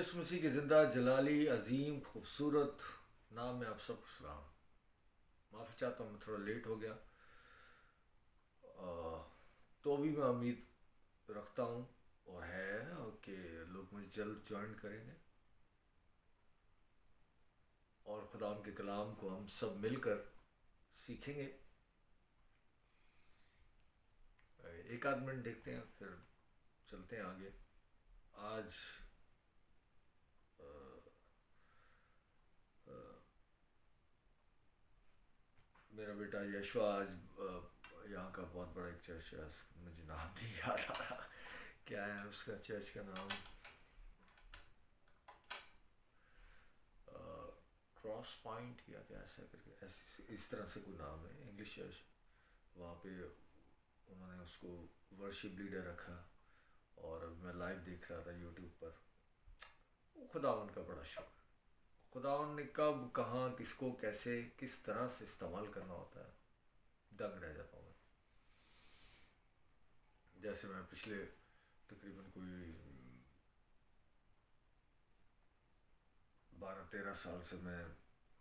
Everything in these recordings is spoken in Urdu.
یس مسیح کے زندہ جلالی عظیم خوبصورت نام میں آپ سب کو سلام. معافی چاہتا ہوں میں تھوڑا لیٹ ہو گیا. تو بھی میں امید رکھتا ہوں اور ہے کہ لوگ مجھے جلد جوائن کریں گے اور خدا ان کے کلام کو ہم سب مل کر سیکھیں گے. ایک آدھ منٹ دیکھتے ہیں پھر چلتے ہیں آگے. آج میرا بیٹا یشوا آج یہاں کا بہت بڑا ایک چرچ ہے, مجھے نام نہیں یاد آ رہا کیا ہے اس کا چرچ کا نام. کراس پوائنٹ یا کیا ایسا کر کے اس طرح سے کوئی نام ہے, انگلش چرچ. وہاں پہ انہوں نے اس کو ورشپ لیڈر رکھا اور اب میں لائیو دیکھ رہا تھا یوٹیوب پر. خداوند کا بڑا شکر. خداوند نے کب کہاں کس کو کیسے کس طرح سے استعمال کرنا ہوتا ہے, دنگ رہ جاتا ہوں میں. جیسے میں پچھلے تقریباً کوئی 12-13 سال سے میں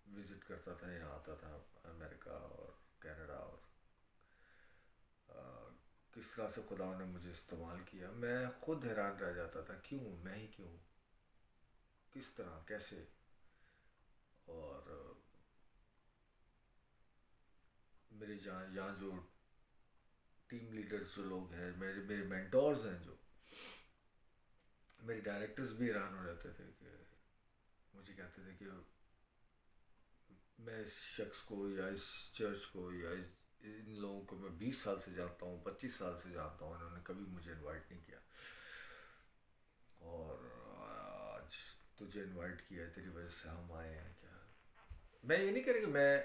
وزٹ کرتا تھا, یہاں آتا تھا امریکہ اور کینیڈا, اور کس طرح سے خدا نے مجھے استعمال کیا. میں خود حیران رہ جاتا تھا کیوں میں ہی کیوں, کس طرح کیسے. اور میرے یہاں جو ٹیم لیڈرز جو لوگ ہیں, میرے مینٹورز ہیں, جو میرے ڈائریکٹرز بھی حیران ہو جاتے تھے کہ مجھے کہتے تھے کہ میں اس شخص کو یا اس چرچ کو یا ان لوگوں کو میں 20 سال سے جانتا ہوں, 25 سال سے جانتا ہوں, انہوں نے کبھی مجھے انوائٹ نہیں کیا, اور آج تجھے انوائٹ کیا ہے, تیری وجہ سے ہم آئے ہیں. کیا میں یہ نہیں کریں کہ میں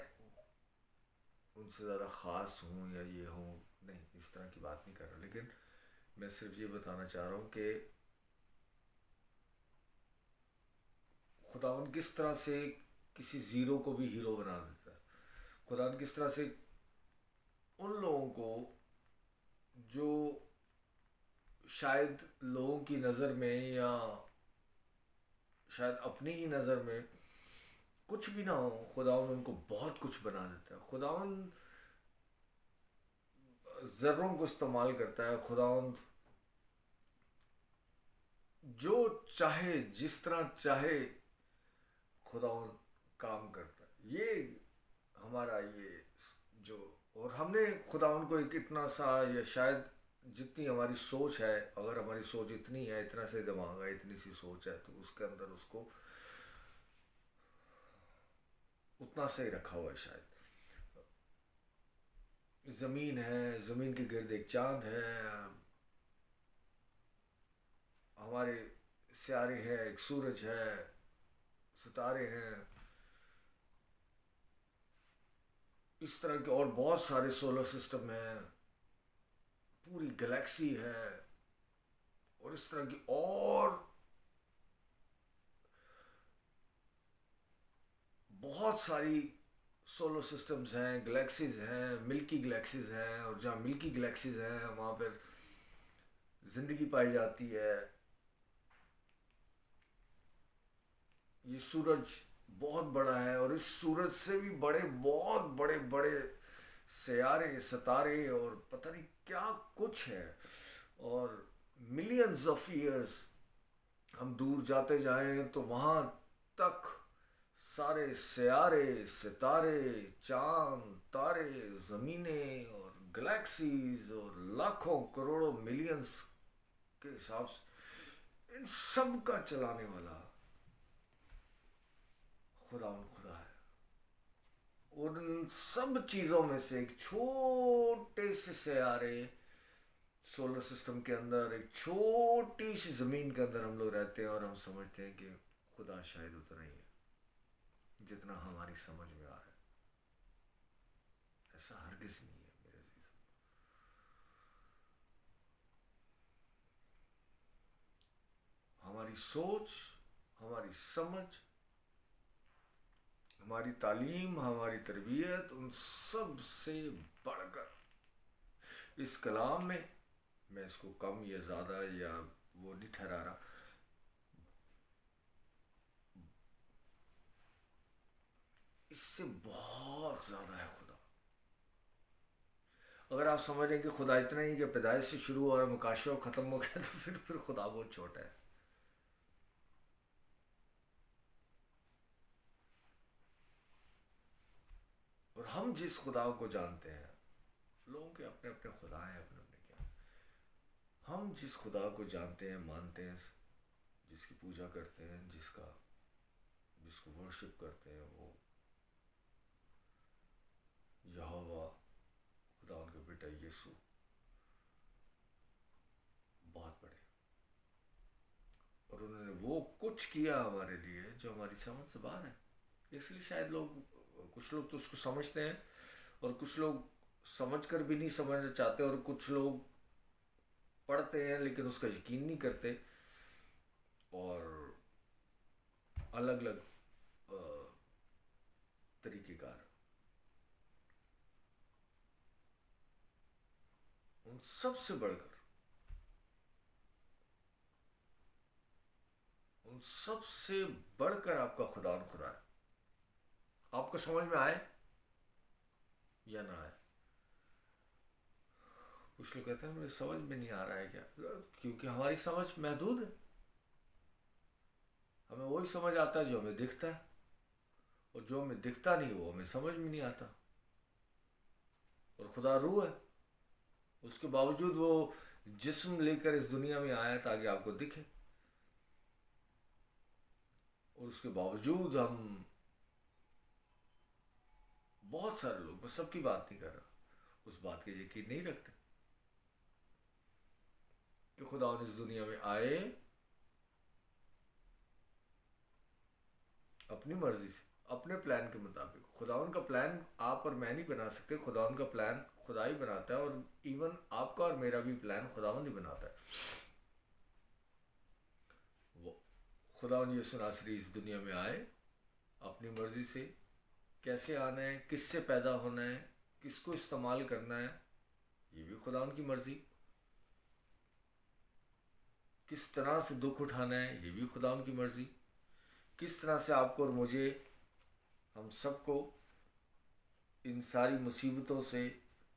ان سے زیادہ خاص ہوں یا یہ ہوں, نہیں, اس طرح کی بات نہیں کر رہا, لیکن میں صرف یہ بتانا چاہ رہا ہوں کہ خداوند کس طرح سے کسی زیرو کو بھی ہیرو بنا دیتا ہے. خداوند کس طرح سے ان لوگوں کو جو شاید لوگوں کی نظر میں یا شاید اپنی ہی نظر میں کچھ بھی نہ ہو, خداوند ان کو بہت کچھ بنا دیتا ہے. خداوند ذروں کو استعمال کرتا ہے. خداوند جو چاہے جس طرح چاہے خداوند کام کرتا ہے. یہ ہمارا یہ جو, اور ہم نے خداوند کو ایک اتنا سا, یا شاید جتنی ہماری سوچ ہے, اگر ہماری سوچ اتنی ہے, اتنا سے دماغ ہے, اتنی سی سوچ ہے, تو اس کے اندر اس کو اتنا سے ہی رکھا ہوا ہے. شاید زمین ہے, زمین کے گرد ایک چاند ہے, ہمارے سیارے ہیں, ایک سورج ہے, ستارے ہیں, اس طرح کے اور بہت سارے سولر سسٹم ہیں, پوری گلیکسی ہے, اور اس طرح کی اور بہت ساری سولر سسٹمز ہیں, گلیکسیز ہیں, ملکی گلیکسیز ہیں, اور جہاں ملکی گلیکسیز ہیں وہاں پر زندگی پائی جاتی ہے. یہ سورج بہت بڑا ہے, اور اس سورج سے بھی بڑے بہت بڑے بڑے سیارے, ستارے, اور پتہ نہیں کیا کچھ ہے. اور ملینز آف ایئرز ہم دور جاتے جائیں تو وہاں تک سارے سیارے, ستارے, چاند, تارے, زمینیں اور گلیکسیز اور لاکھوں کروڑوں ملینز کے حساب سے ان سب کا چلانے والا خدا ہے. اور ان سب چیزوں میں سے ایک چھوٹے سے سیارے سولر سسٹم کے اندر, ایک چھوٹی سی زمین کے اندر ہم لوگ رہتے ہیں, اور ہم سمجھتے ہیں کہ خدا شاید اتنا ہی ہے جتنا ہماری سمجھ میں آ رہا ہے. ایسا ہرگز نہیں ہے میرے عزیز. ہماری سوچ, ہماری سمجھ, ہماری تعلیم, ہماری تربیت, ان سب سے بڑھ کر اس کلام میں اس کو کم یا زیادہ یا وہ نہیں ٹھہرا رہا, اس سے بہت زیادہ ہے خدا. اگر آپ سمجھ رہے ہیں کہ خدا اتنا ہی کہ پیدائش سے شروع ہو اور مکاشفہ ختم ہو گیا، تو پھر خدا بہت چھوٹا ہے. اور ہم جس خدا کو جانتے ہیں، لوگوں کے اپنے اپنے خدا ہیں، اپنے اپنے کیا. ہم جس خدا کو جانتے ہیں، مانتے ہیں، جس کی پوجا کرتے ہیں، جس کو ورشپ کرتے ہیں، وہ یہوہ، خدا ان کا بیٹا یسوع، بہت بڑے. اور انہوں نے وہ کچھ کیا ہمارے لیے جو ہماری سمجھ سے باہر ہے. اس لیے شاید کچھ لوگ تو اس کو سمجھتے ہیں، اور کچھ لوگ سمجھ کر بھی نہیں سمجھنا چاہتے، اور کچھ لوگ پڑھتے ہیں لیکن اس کا یقین نہیں کرتے. اور الگ الگ طریقہ کار. ان سب سے بڑھ کر، ان سب سے بڑھ کر آپ کا خدا ہے. آپ کو سمجھ میں آئے یا نہ آئے. کچھ لوگ کہتے ہیں مجھے سمجھ میں نہیں آ رہا ہے. کیا؟ کیونکہ ہماری سمجھ محدود ہے. ہمیں وہی سمجھ آتا ہے جو ہمیں دکھتا ہے، اور جو ہمیں دکھتا نہیں وہ ہمیں سمجھ میں نہیں آتا. اور خدا روح ہے، اس کے باوجود وہ جسم لے کر اس دنیا میں آیا تاکہ آپ کو دکھے. اور اس کے باوجود ہم بہت سارے لوگ، میں سب کی بات نہیں کر رہا، اس بات کے یقین نہیں رکھتے کہ خدا اس دنیا میں آئے اپنی مرضی سے، اپنے پلان کے مطابق. خداوند کا پلان آپ اور میں نہیں بنا سکتے. خداوند کا پلان خدا ہی بناتا ہے، اور ایون آپ کا اور میرا بھی پلان خداوند ہی بناتا ہے. وہ خداوند یسوع ناصری اس دنیا میں آئے اپنی مرضی سے. کیسے آنا ہے، کس سے پیدا ہونا ہے، کس کو استعمال کرنا ہے، یہ بھی خداوند کی مرضی. کس طرح سے دکھ اٹھانا ہے، یہ بھی خداوند کی مرضی. کس طرح سے آپ کو اور مجھے، ہم سب کو ان ساری مصیبتوں سے،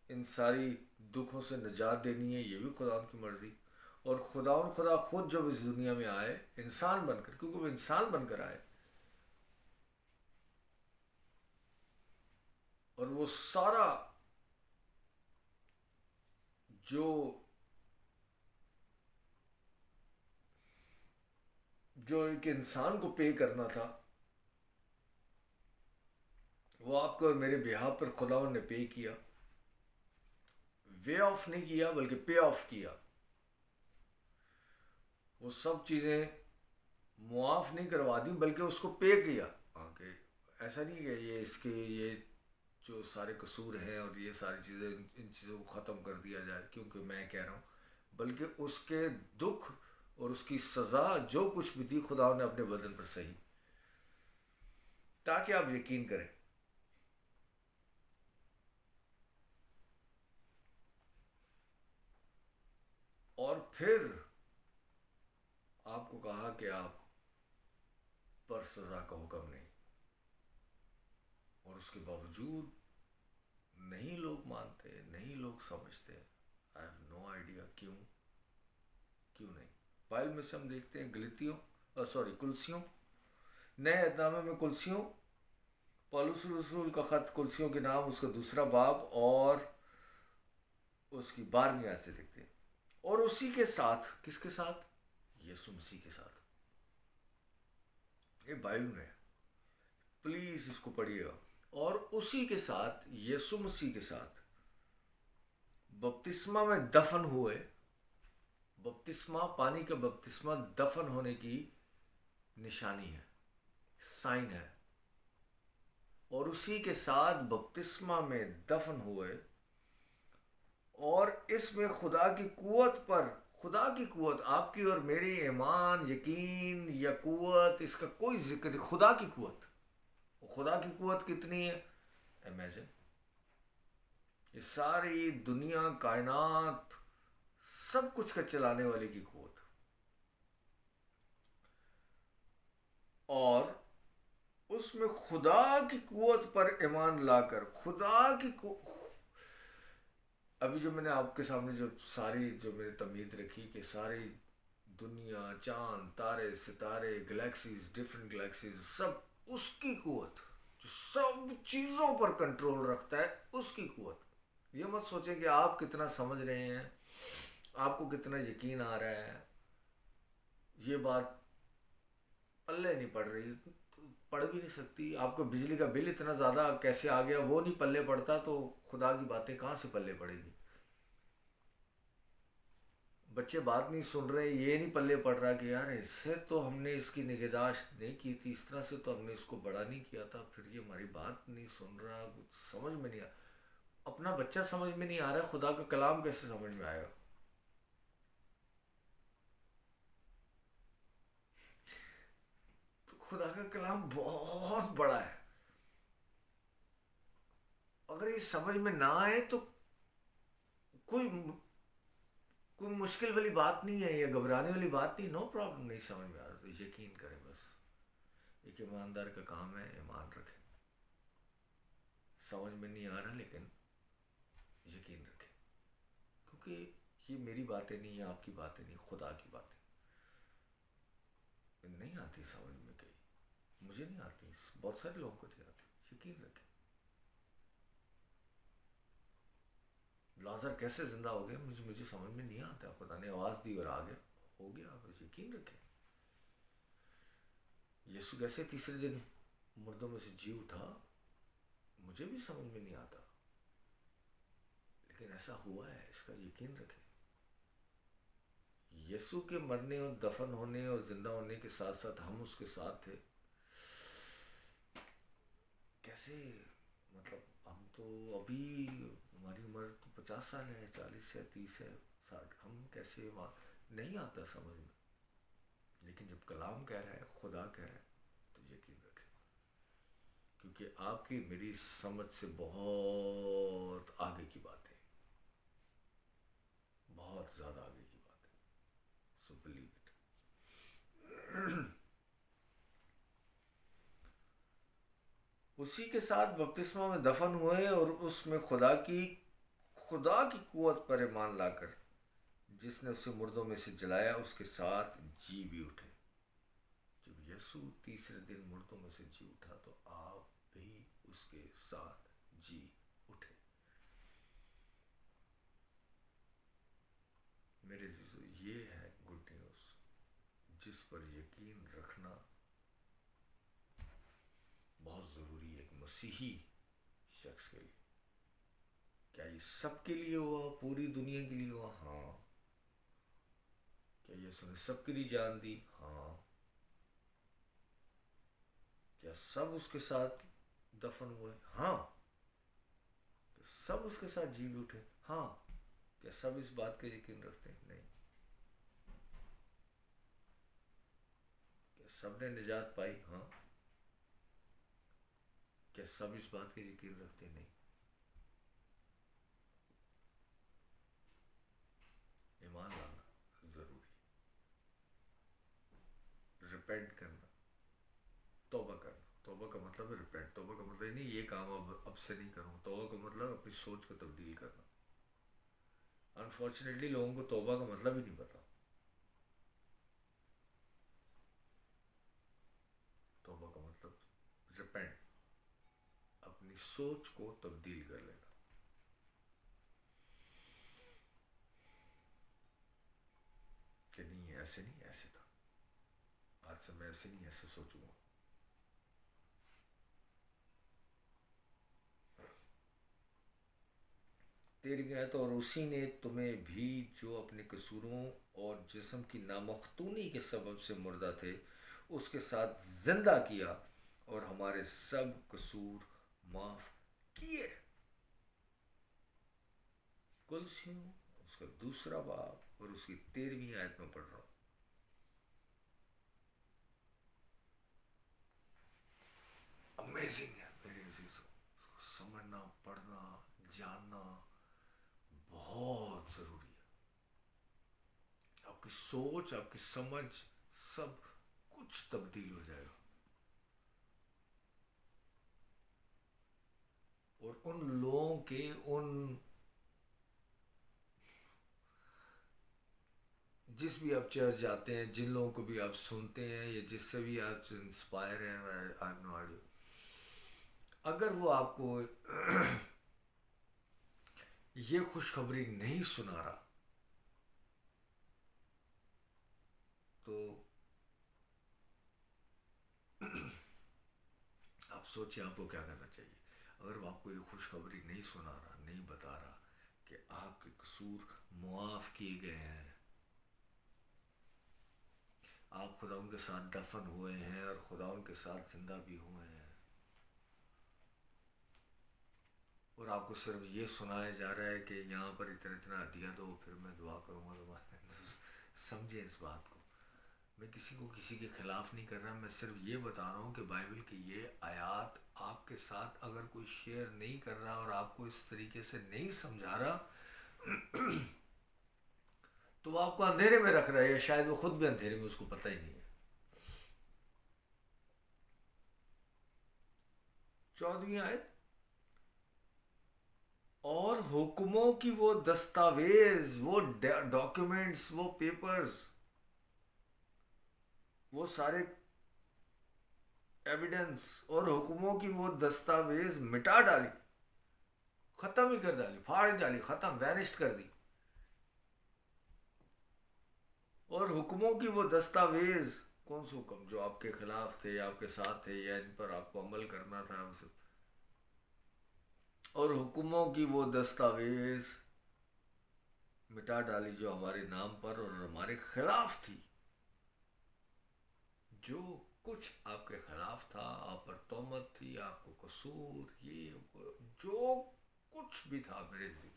ان ساری دکھوں سے نجات دینی ہے، یہ بھی خداوند کی مرضی. اور خدا خود جب اس دنیا میں آئے انسان بن کر، کیونکہ وہ انسان بن کر آئے، اور وہ سارا جو ایک انسان کو پے کرنا تھا، وہ آپ کو اور میرے بہاف پر خداوند نے پے کیا. وے آف نہیں کیا بلکہ پے آف کیا. وہ سب چیزیں معاف نہیں کروا دی بلکہ اس کو پے کیا. ایسا نہیں کہ یہ جو سارے قصور ہیں اور یہ ساری چیزیں، ان چیزوں کو ختم کر دیا جائے کیونکہ میں کہہ رہا ہوں، بلکہ اس کے دکھ اور اس کی سزا جو کچھ بھی تھی خدا نے اپنے بدن پر سہی، تاکہ آپ یقین کریں. اور پھر آپ کو کہا کہ آپ پر سزا کا حکم نہیں. اور اس کے باوجود نہیں لوگ مانتے، نہیں لوگ سمجھتے. I have no idea کیوں نہیں. بائبل میں سے ہم دیکھتے ہیں کلسیوں، نئے عہد نامے میں کلسیوں، پولس رسول کا خط کلسیوں کے نام، اس کا 2 باب اور اس کی 12ویں آیت سے دیکھتے ہیں. اور اسی کے ساتھ، کس کے ساتھ؟ یسوع مسیح کے ساتھ. یہ بائبل میں ہے، پلیز اس کو پڑھیے گا. اور اسی کے ساتھ، یسوع مسیح کے ساتھ بپتسمہ میں دفن ہوئے. بپتسمہ، پانی کا بپتسمہ دفن ہونے کی نشانی ہے، سائن ہے. اور اسی کے ساتھ بپتسمہ میں دفن ہوئے، اور اس میں خدا کی قوت، آپ کی اور میری ایمان، یقین یا قوت، اس کا کوئی ذکر نہیں. خدا کی قوت کتنی ہے؟ امیجن، یہ ساری دنیا، کائنات، سب کچھ کا چلانے والے کی قوت. اور اس میں خدا کی قوت پر ایمان لا کر خدا کی ابھی جو میں نے آپ کے سامنے جو ساری جو میں نے تمہید رکھی کہ ساری دنیا، چاند، تارے، ستارے، گلیکسیز، ڈفرینٹ گلیکسیز، سب اس کی قوت جو سب چیزوں پر کنٹرول رکھتا ہے، اس کی قوت. یہ مت سوچیں کہ آپ کتنا سمجھ رہے ہیں، آپ کو کتنا یقین آ رہا ہے. یہ بات پلے نہیں پڑ رہی، پڑھ بھی نہیں سکتی. آپ کو بجلی کا بل اتنا زیادہ کیسے آ گیا وہ نہیں پلے پڑتا، تو خدا کی باتیں کہاں سے پلے پڑے گی. بچے بات نہیں سن رہے، یہ نہیں پلے پڑ رہا کہ یار اس سے تو ہم نے اس کی نگہداشت نہیں کی تھی، اس طرح سے تو ہم نے اس کو بڑا نہیں کیا تھا، پھر یہ ہماری بات نہیں سن رہا، کچھ سمجھ میں نہیں آ. اپنا بچہ سمجھ میں نہیں آ رہا، خدا کا کلام کیسے سمجھ میں آئے گا. تو خدا کا کلام بہت بڑا ہے. اگر یہ سمجھ میں نہ آئے تو کوئی کوئی مشکل والی بات نہیں ہے، یا گھبرانے والی بات نہیں. No problem. نہیں سمجھ میں آ رہا تو یقین کریں بس. ایک ایماندار کا کام ہے ایمان رکھیں. سمجھ میں نہیں آ رہا لیکن یقین رکھیں، کیونکہ یہ میری باتیں نہیں ہیں، آپ کی باتیں نہیں، خدا کی باتیں. نہیں آتی سمجھ میں کہیں، مجھے نہیں آتی، بہت سارے لوگوں کو نہیں آتی. یقین رکھیں. لازر کیسے زندہ ہو گیا مجھے سمجھ میں نہیں آتا. خدا نے آواز دی اور آ گیا، ہو گیا. بس یقین رکھیں. یسوع کیسے تیسرے دن مردوں میں سے جی اٹھا، مجھے بھی سمجھ میں نہیں آتا، لیکن ایسا ہوا ہے، اس کا یقین رکھیں. یسوع کے مرنے اور دفن ہونے اور زندہ ہونے کے ساتھ ساتھ ہم اس کے ساتھ تھے. کیسے مطلب ہم تو ابھی ہماری عمر تو 50 سال ہے، 40 ہے، 30 ہے، 60. ہم کیسے وہاں نہیں آتا سمجھ میں. لیکن جب کلام کہہ رہا ہے، خدا کہہ رہا ہے، تو یقین رکھیں. کیونکہ آپ کی میری سمجھ سے بہت آگے کی باتیں، بہت زیادہ آگے کی باتیں. سو بلیو اٹ. اسی کے ساتھ بپتسمہ میں دفن ہوئے اور اس میں خدا کی قوت پر ایمان لا کر جس نے اسے مردوں میں سے جلایا اس کے ساتھ جی بھی اٹھے. جب یسوع تیسرے دن مردوں میں سے جی اٹھا تو آپ بھی اس کے ساتھ جی اٹھے. میرے عزیزو، یہ ہے گڈ نیوز جس پر یقین رکھنا بہت ضروری ہے ایک مسیحی شخص کے لیے. کیا یہ سب کے لیے ہوا، پوری دنیا کے لیے ہوا؟ ہاں. کیا یسوع نے سب کے لیے جان دی؟ ہاں. کیا سب اس کے ساتھ دفن ہوئے؟ ہاں. کیا سب اس کے ساتھ جی بھی اٹھے؟ ہاں. کیا سب اس بات کا یقین رکھتے ہیں؟ نہیں. کیا سب نے نجات پائی؟ ہاں. کیا سب اس بات کا یقین رکھتے ہیں؟ نہیں. ایمان لانا ضروری. ریپینٹ کرنا، توبہ کرنا. توبہ کا مطلب ہے ریپینٹ. توبہ کا مطلب نہیں یہ کام اب سے نہیں کروں. توبہ کا مطلب اپنی سوچ کو تبدیل کرنا. انفارچونیٹلی لوگوں کو توبہ کا مطلب ہی نہیں پتا. توبہ کا مطلب ریپینٹ، اپنی سوچ کو تبدیل کر لینا. کہ نہیں ایسے نہیں، ایسے تھا، آج سے میں ایسے نہیں، ایسے سوچوں گا. تیرہویں آیت: اور اسی نے تمہیں بھی جو اپنے قصوروں اور جسم کی نامختونی کے سبب سے مردہ تھے اس کے ساتھ زندہ کیا اور ہمارے سب قصور معاف کیے. کلسیوں اس کا 2 باب اور اس کی 13ویں آیت میں پڑھ رہا ہوں. امیزنگ ہے میرے عزیزوں. اس کو سمجھنا، پڑھنا، جاننا بہت ضروری ہے. آپ کی سوچ، آپ کی سمجھ، سب کچھ تبدیل ہو جائے گا. اور ان لوگوں کے ان جس بھی آپ چرچ جاتے ہیں، جن لوگوں کو بھی آپ سنتے ہیں یا جس سے بھی آپ انسپائر ہیں، آئی نو آڈیو، اگر وہ آپ کو یہ خوشخبری نہیں سنا رہا تو آپ سوچیں آپ کو کیا کرنا چاہیے. اگر وہ آپ کو یہ خوشخبری نہیں سنا رہا، نہیں بتا رہا کہ آپ کے قصور معاف کیے گئے ہیں، آپ خدا ان کے ساتھ دفن ہوئے ہیں اور خدا ان کے ساتھ زندہ بھی ہوئے ہیں، اور آپ کو صرف یہ سنایا جا رہا ہے کہ یہاں پر اتنا اتنا عطیہ دو پھر میں دعا کروں گا تمہارے. سمجھیں اس بات کو. میں کسی کو کسی کے خلاف نہیں کر رہا، میں صرف یہ بتا رہا ہوں کہ بائبل کی یہ آیات آپ کے ساتھ اگر کوئی شیئر نہیں کر رہا اور آپ کو اس طریقے سے نہیں سمجھا رہا تو وہ آپ کو اندھیرے میں رکھ رہا ہے، یا شاید وہ خود بھی اندھیرے میں، اس کو پتہ ہی نہیں ہے. 14ویں آیت، اور حکموں کی وہ دستاویز، وہ ڈاکیومنٹس، وہ پیپرز، وہ سارے ایویڈنس اور حکموں کی وہ دستاویز مٹا ڈالی، ختم ہی کر ڈالی، پھاڑ ڈالی، ختم، وینشڈ کر دی. اور حکموں کی وہ دستاویز، کون سے حکم؟ جو آپ کے خلاف تھے، آپ کے ساتھ تھے، یا ان پر آپ کو عمل کرنا تھا اسے. اور حکموں کی وہ دستاویز مٹا ڈالی جو ہمارے نام پر اور ہمارے خلاف تھی. جو کچھ آپ کے خلاف تھا، آپ پر تہمت تھی، آپ کو قصور، یہ جو کچھ بھی تھا میرے ذمہ،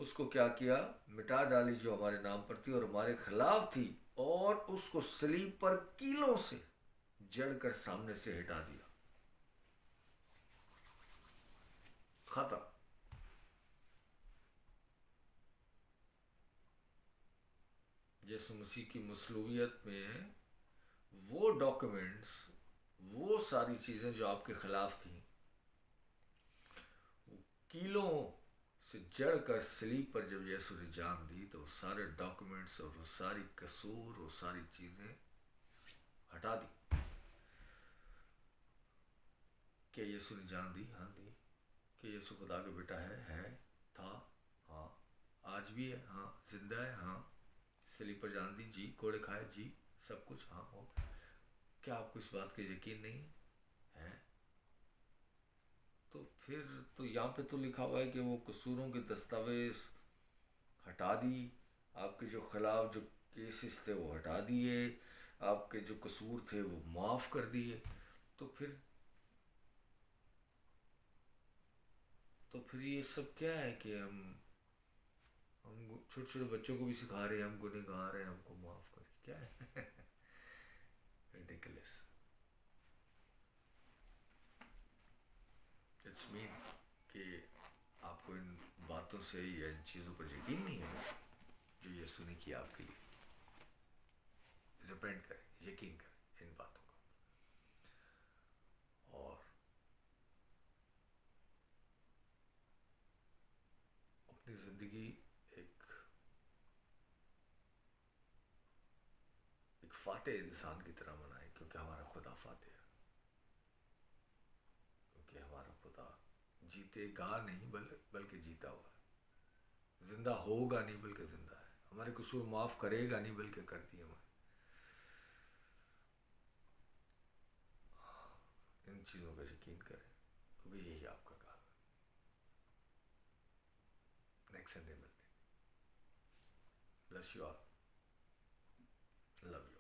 اس کو کیا کیا؟ مٹا ڈالی جو ہمارے نام پر تھی اور ہمارے خلاف تھی، اور اس کو صلیب پر کیلوں سے جڑ کر سامنے سے ہٹا دیا. ختم. یسوع مسیح کی مصلوبیت میں وہ ڈاکیومنٹس، وہ ساری چیزیں جو آپ کے خلاف تھیں، وہ کیلوں سے جڑ کر صلیب پر جب یسوع نے جان دی تو وہ سارے ڈاکیومنٹس اور وہ ساری قصور، وہ ساری چیزیں ہٹا دی. کہ یسوع نے جان دی؟ ہاں دی. کہ یسوع خدا کا بیٹا ہے، تھا، ہاں. آج بھی ہے، ہاں. زندہ ہے، ہاں. صلیب پر جان دی، جی. کوڑے کھائے، جی. سب کچھ، ہاں. ہو. کیا آپ کو اس بات کا یقین نہیں ہے؟ تو پھر تو یہاں پہ تو لکھا ہوا ہے کہ وہ قصوروں کے دستاویز ہٹا دی، آپ کے جو خلاف جو کیسز تھے وہ ہٹا دیے، آپ کے جو قصور تھے وہ معاف کر دیے. تو پھر یہ سب کیا ہے کہ ہم چھوٹے چھوٹے بچوں کو بھی سکھا رہے ہیں، ہم گنہگار ہیں، ہم کو معاف کر. کیا ہے؟ ridiculous. اٹس مین کہ آپ کو ان باتوں سے یا ان چیزوں پر یقین نہیں ہے جو یسوع نے کیا آپ کے لیے. ریپینٹ کریں، یقین کریں ان باتوں کا، اور اپنی زندگی ایک فاتح انسان کی طرح بنائیں، کیونکہ ہمارا خدا فاتح ہے. کیونکہ ہمارا خدا جیتے گا نہیں بلکہ جیتا ہوا ہے. زندہ ہوگا نہیں بلکہ زندہ ہے. ہمارے قصور معاف کرے گا نہیں بلکہ کر دیے ہمارے. ان چیزوں کا یقین کریں، کیونکہ یہی آپ کا کام ہے. نیکسٹ سنڈے ملتے ہیں. Bless you all. Love you.